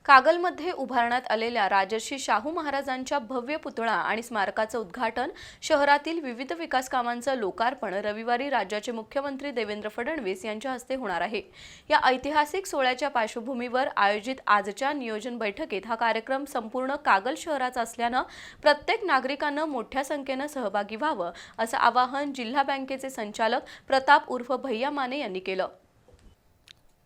कागलमध्ये उभारण्यात आलेल्या राजर्षी शाहू महाराजांच्या भव्य पुतळा आणि स्मारकाचं उद्घाटन, शहरातील विविध विकास कामांचं लोकार्पण रविवारी राज्याचे मुख्यमंत्री देवेंद्र फडणवीस यांच्या हस्ते होणार आहे। या ऐतिहासिक सोहळ्याच्या पार्श्वभूमीवर आयोजित आजच्या नियोजन बैठकीत हा कार्यक्रम संपूर्ण कागल शहराचा असल्यानं प्रत्येक नागरिकांना मोठ्या संख्येनं सहभागी व्हावं असं आवाहन जिल्हा बँकेचे संचालक प्रताप उर्फ भैया माने यांनी केलं।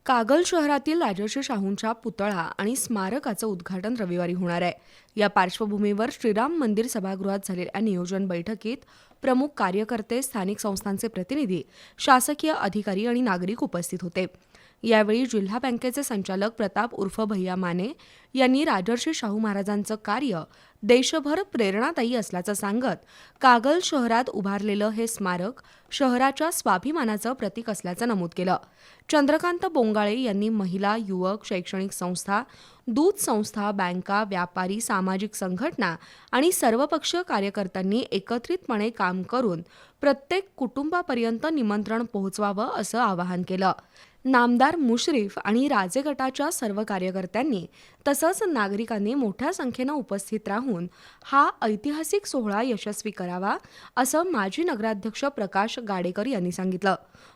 कागल शहरातील राजर्षी शाहूंच्या पुतळा आणि स्मारकाचं उद्घाटन रविवारी होणार आहे। या पार्श्वभूमीवर श्रीराम मंदिर सभागृहात झालेल्या नियोजन बैठकीत प्रमुख कार्यकर्ते, स्थानिक संस्थांचे प्रतिनिधी, शासकीय अधिकारी आणि नागरिक उपस्थित होते। यावेळी जिल्हा बँकेचे संचालक प्रताप उर्फ भैया माने यांनी राजर्षी शाहू महाराजांचं कार्य देशभर प्रेरणादायी असल्याचं सांगत, कागल शहरात उभारलेलं हे स्मारक शहराच्या स्वाभिमानाचं प्रतीक असल्याचं नमूद केलं। चंद्रकांत बोंगाळे यांनी महिला, युवक, शैक्षणिक संस्था, दूध संस्था, बँका, व्यापारी, सामाजिक संघटना आणि सर्वपक्षीय कार्यकर्त्यांनी एकत्रितपणे काम करून प्रत्येक कुटुंबापर्यंत निमंत्रण पोहोचवावं असं आवाहन केलं। नामदार मुश्रीफ आणि राजे गटाच्या सर्व कार्यकर्त्यांनी तसंच नागरिकांनी मोठ्या संख्येनं उपस्थित राहून हा ऐतिहासिक सोहळा यशस्वी करावा असं माजी नगराध्यक्ष प्रकाश गाडेकर यांनी सांगितलं।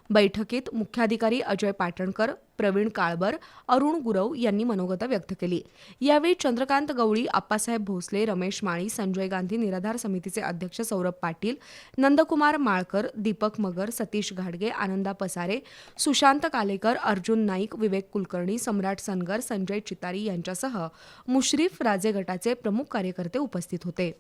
बैठकीत मुख्याधिकारी अजय पाटणकर, प्रवीण काळबर, अरुण गुरव यांनी मनोगत व्यक्त केली। यावेळी चंद्रकांत गवळी, आप्पासाहेब भोसले, रमेश माळी, संजय गांधी निराधार समितीचे अध्यक्ष सौरभ पाटील, नंदकुमार माळकर, दीपक मगर, सतीश घाडगे, आनंदा पसारे, सुशांत कालेकर, अर्जुन नाईक, विवेक कुलकर्णी, सम्राट सनगर, संजय चितारी यांच्यासह मुश्रीफ राजे गटाचे प्रमुख कार्यकर्ते उपस्थित होते।